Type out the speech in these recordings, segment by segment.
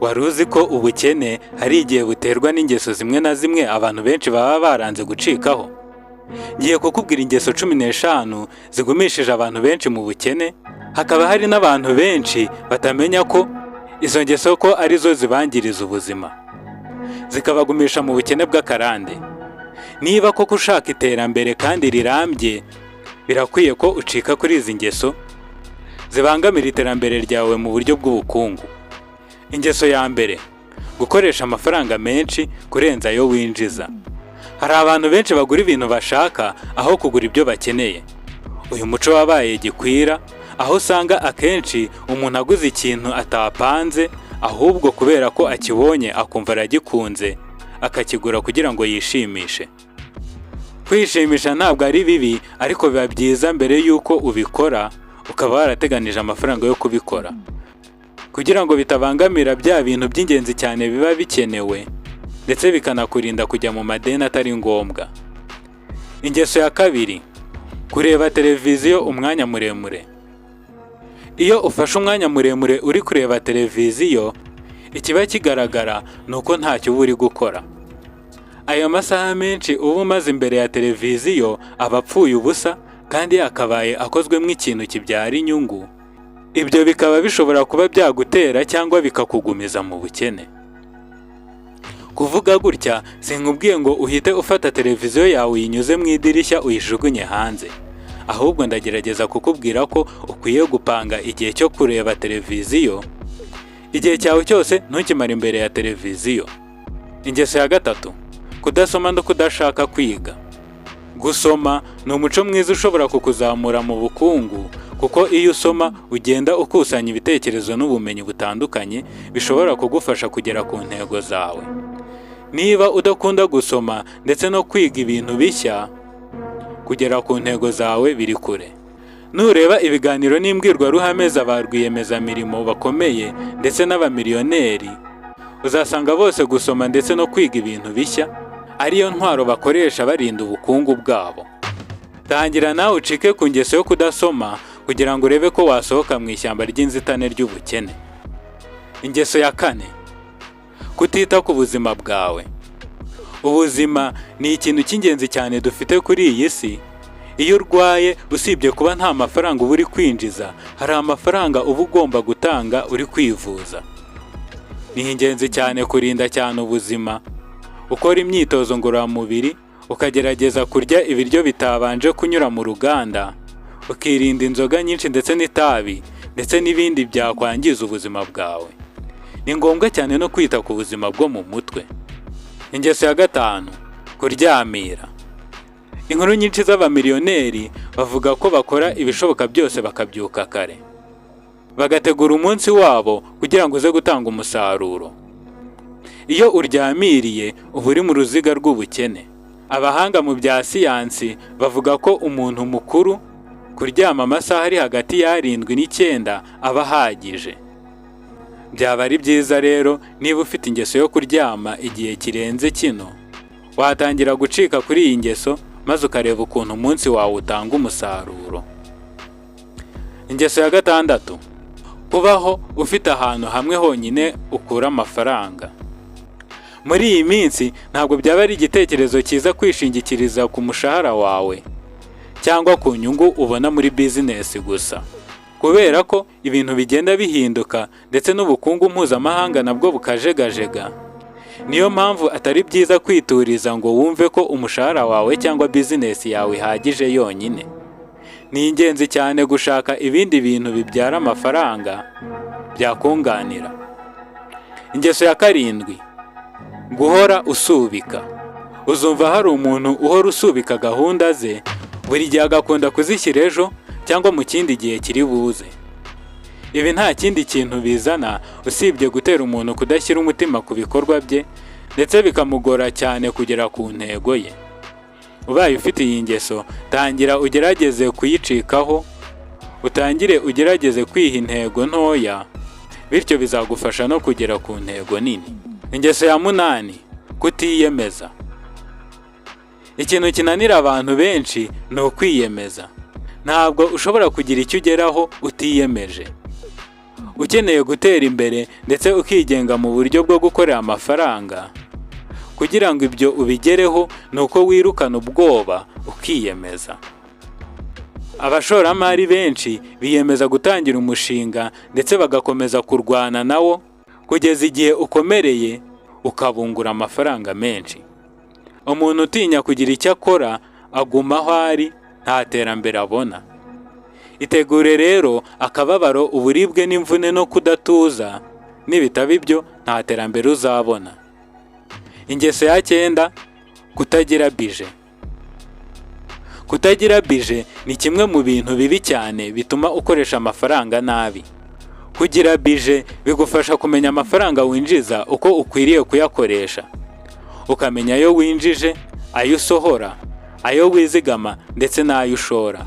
Wari uzi ko ubukene hari igihe buterwa n'ingeso zimwe na zimwe abantu benshi baba baranze gucikaho? Ngiye kukubwira ingeso 15 zigumishije abantu benshi mu bukene, hakaba hari n'abantu benshi batamenya ko izo ngeso ko arizo zibangiriza ubuzima, zikabagumisha mu bukene bw'akarande. Niba koko ushaka iterambere kandi rirambye, birakwiye ko ucika kuri izi ngeso zibangamira iterambere ryawe mu buryo bw'ubukungu. Ingeso ya mbere, gukoresha amafaranga menshi kurenza ayo winjiza. Hari abantu benshi bagura ibintu bashaka aho kugura ibyo bakeneye. Uyu muco wabaye gikwira, aho usanga akenshi umuntu aguze ikintu atapanze, ahubwo kubera ko akibonye akumva aragikunze akakigura kugira ngo yishimishe. Kwishimisha ntabwo ari bibi, ariko biba byiza mbere yuko ubikora ukaba warateganije amafaranga yo kubikora, kugira ngo bitabangamira bya bintu by'ingenzi cyane biba bikenewe, ndetse bikanakurinda kujya mu madeni atari ngombwa. Ingeso ya kabiri, kureba televiziyo umwanya muremure. Iyo ufashe umwanya muremure uri kureba televiziyo, ikiba kigaragara nuko ntacyo uba uri gukora. Ayo masaha menshi uba umaze imbere ya televiziyo aba apfuye ubusa, kandi yakabaye akozwemo ikintu kibyara inyungu. Ibyo bikaba bishobora kuba byagutera cyangwa bikakugumiza mu bukene. Kuvuga gutya sinkubwiye ngo uhite ufata televiziyo yawe uyinyuze mu idirishya uyijugunye hanze, ahubwo ndagerageza kukubwira ko ukwiye gupanga igihe cyo kureba televiziyo. Igihe cyawe cyose ntukimare imbere ya televiziyo. Ingeso ya gatatu, kudasoma no kudashaka kwiga. Gusoma ni umuco mwiza ushobora kukuzamura mu bukungu, kuko iyo usoma ugenda ukusanya ibitekerezo n'ubumenyi butandukanye bishobora kugufasha kugera ku ntego zawe. Niba udakunda gusoma ndetse no kwiga ibintu bishya, kugera ku ntego zawe biri kure. Nureba ibiganiro n'imbwirwaruhame ba rwiyemezamirimo bakomeye ndetse n'abamiliyoneri, uzasanga bose gusoma ndetse no kwiga ibintu bishya ariyo ntwaro bakoresha barinda ubukungu bwabo. Tangira nawe ucike ku ngeso yo kudasoma kugira ngo urebe ko wasohoka mu ishyamba ry'inzitane ry'ubukene. Ingeso ya kane, kutita ku buzima bwawe. Ubuzima ni ikintu cy'ingenzi cyane dufite kuri iyi si. Iyo urwaye, usibye kuba nta mafaranga uba uri kwinjiza, hari amafaranga uba ugomba gutanga uri kwivuza. Ni ingenzi cyane kurinda cyane ubuzima, ukora imyitozo ngororamubiri, ukagerageza kurya ibiryo bitabanje kunyura mu ruganda, ukirinda inzoga nyinshi ndetse n'itabi, ndetse n'ibindi byakwangiza ubuzima bwawe. Ni ngombwa cyane no kwita ku buzima bwo mu mutwe. Ingeso ya gatanu, kuryamira. Inkuru nyinshi z'abamiliyoneri bavuga ko bakora ibishoboka byose bakabyuka kare, bagategura umunsi wabo kugira ngo uze gutanga umusaruro. Iyo uryamiriye uba uri mu ruziga rw'ubukene. Abahanga mu bya siyansi bavuga ko umuntu mukuru kuryama amasaha ari hagati ya 7 n'9 aba ahagije. Byaba ari byiza rero niba ufite ingeso yo kuryama igihe kirenze kino, watangira gucika kuri iyi ngeso maze ukareba ukuntu umunsi wawe utanga umusaruro. Ingeso ya gatandatu, kubaho ufite ahantu hamwe honyine ukura amafaranga. Muri iyi minsi ntabwo byaba ari igitekerezo cyiza kwishingikiriza ku mushahara wawe cyangwa ku nyungu ubona muri business gusa, kubera ko ibintu bigenda bihinduka ndetse n'ubukungu mpuzamahanga nabwo bukajegajega. Niyo mpamvu atari byiza kwituriza ngo wumve ko umushahara wawe cyangwa business yawe ihagije yonyine. Ni ingenzi cyane gushaka ibindi bintu bibyara amafaranga byakunganira. Ingeso ya karindwi, guhora usubika. Uzumva hari umuntu uhora usubika gahunda ze, buri gihe agakunda kuzishyira ejo cyangwa mu kindi gihe kiri buze. Ibi nta kindi kintu bizana usibye gutera umuntu kudashyira umutima ku bikorwa bye, ndetse bikamugora cyane kugera ku ntego ye. Ubaye ufite iyi ngeso, tangira ugerageze kuyicikaho, utangire ugerageze kwiha intego ntoya, bityo bizagufasha no kugera ku ntego nini. Ingeso ya 8, kutiyemeza. Ikintu kinanira abantu benshi ni ukwiyemeza. Ntabwo ushobora kugira icyo ugeraho utiyemeje. ukeneye gutera imbere ndetse ukigenga mu buryo bwo gukorera amafaranga. Kugira ngo ibyo ubigereho ni uko wirukana ubwoba ukiyemeza. Abashoramari benshi biyemeza gutangira umushinga ndetse bagakomeza kurwana nawo kugeza igihe ukomereye ukabungura amafaranga menshi. Umuntu utinya kugira icyo akora aguma aho ari, nta terambere abona. Itegure rero akababaro, uburibwe n'imvune no kudatuza, nibitaba ibyo nta terambere uzabona. Ingeso ya 9: kutagira bije. Kutagira bije ni kimwe mu bintu bibi cyane bituma ukoresha amafaranga nabi. Kugira bije bigufasha kumenya amafaranga winjiza uko ukwiriye kuyakoresha. Ukamenya ayo winjije, ayo usohora, ayo wizigama ndetse n'ayo ushora.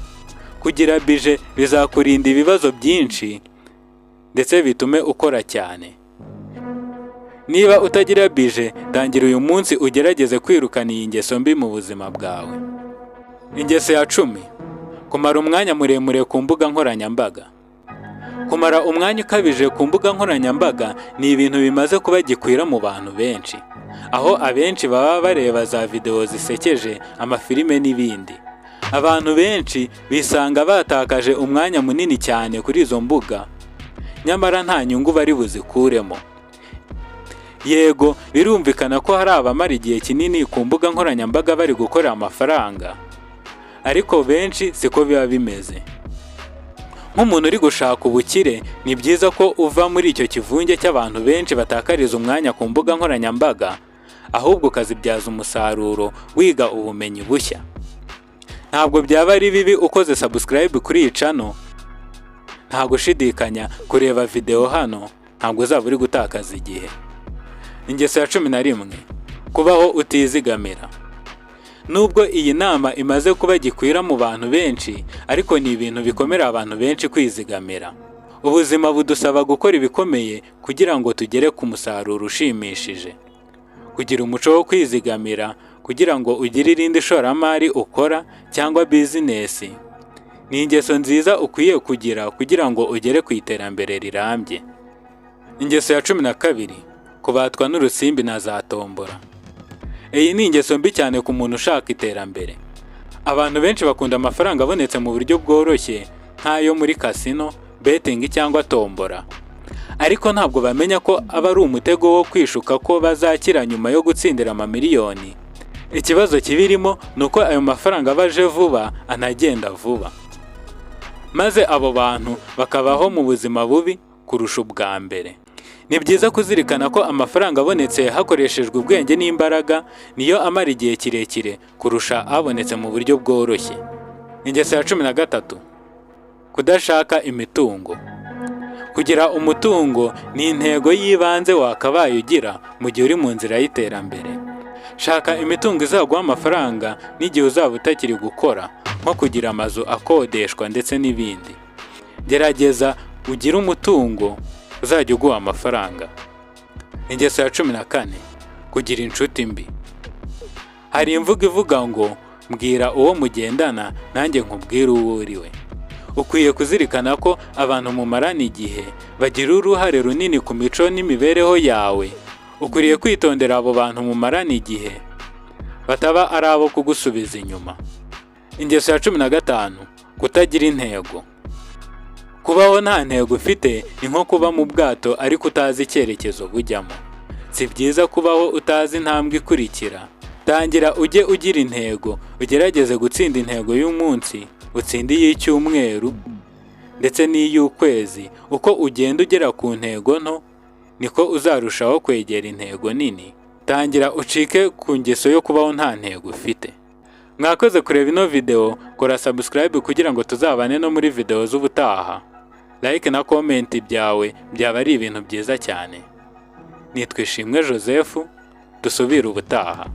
Kugira bije bizakurinda ibibazo byinshi ndetse bitume ukora cyane. Niba utagira bije, tangira uyu munsi ugerageze kwirukana iyi ngeso mbi mu buzima bwawe. Ingeso ya 10: kumara umwanya muremure ku mbuga nkoranyambaga. Kumara umwanya ukabije ku mbuga nkoranyambaga ni ibintu bimaze kuba gikwira mu bantu benshi, aho abenshi baba bareba za video zisekeje, amafilime n'ibindi. Abantu benshi bisanga batakaje umwanya munini cyane kuri izo mbuga, nyamara nta nyungu bari buzikuremo. Yego, birumvikana ko hari abamara igihe kinini ku mbuga nkoranyambaga bari gukora amafaranga, ariko benshi siko biba bimeze. Nk'umuntu uri gushaka ubukire, ni byiza ko uva muri icyo kivunge cy'abantu benshi batakariza umwanya ku mbuga nkoranyambaga, ahubwo ukazibyaza umusaruro wiga ubumenyi bushya. Ntabwo byaba ari bibi ukoze subscribe kuri iyi channel. Nta gushidikanya kureba video hano ntabwo uzaba uri gutakaza igihe. Ingeso ya 11: kubaho utizigamira. Nubwo iyi nama imaze kuba gikwira mu bantu benshi, ariko ni ibintu bikomera abantu benshi kwizigamira. Ubuzima budusaba gukora ibikomeye kugira ngo tugere ku musaruro ushimishije. Kugira umuco wo kwizigamira kugira ngo ugire irindi shoramari ukora cyangwa bizinesi ni ingeso nziza ukwiye kugira ngo ugere ku iterambere rirambye. Ingeso ya 12: kubatwa n'urusimbi na za tombora. Iyi ni ingeso mbi cyane ku muntu ushaka iterambere. Abantu benshi bakunda amafaranga abonetse mu buryo bworoshye nk'ayo muri casino, betting cyangwa tombora, ariko ntabwo bamenya ko aba ari umutego wo kwishuka ko bazakira nyuma yo gutsindira amamiliyoni. Ikibazo kibirimo ni uko ayo mafaranga baje vuba anagenda vuba, maze abo bantu bakabaho mu buzima bubi kurusha ubwa mbere. Ni byiza kuzirikana ko amafaranga abonetse hakoreshejwe ubwenge n'imbaraga niyo amara igihe kirekire kurusha abonetse mu buryo bworoshye. Ingeso ya 13: kudashaka imitungo. Kugira umutungo ni intego y'ibanze wakabaye ugira mu gihe uri mu nzira y'iterambere. Shaka imitungo izaguha amafaranga n'igihe uzaba utakiri gukora, nko kugira amazu akodeshwa ndetse n'ibindi. Gerageza ugire umutungo uzajya uguha amafaranga. Ingeso ya 14: kugira inshuti mbi. Hari imvugo ivuga ngo mbwira uwo mugendana nanjye nkubwira uwo uriwe. Ukwiye kuzirikana ko abantu mumarana igihe bagira uruhare runini ku mico n'imibereho yawe. Ukwiye kwitondera abo bantu mumarana igihe bataba ari abo kugusubiza inyuma. Ingeso ya 15: kutagira intego. Kubaho nta ntego ufite ni nko kuba mu bwato ariko utazi icyerekezo bujyamo. Si byiza kubaho utazi intambwe ikurikira. Tangira ujye ugira intego, ugerageze gutsinda intego y'umunsi, utsinde iy'icyumweru ndetse n'iy'ukwezi. Uko ugenda ugera ku ntego nto niko uzarushaho kwegera intego nini. Tangira ucike ku ngeso yo kubaho nta ntego ufite. Mwakoze kureba ino video, kora subscribe kugira ngo tuzabane no muri video z'ubutaha. Like na comment byawe byaba ari ibintu byiza cyane. Nitwa Ishimwe Joseph, dusubire ubutaha.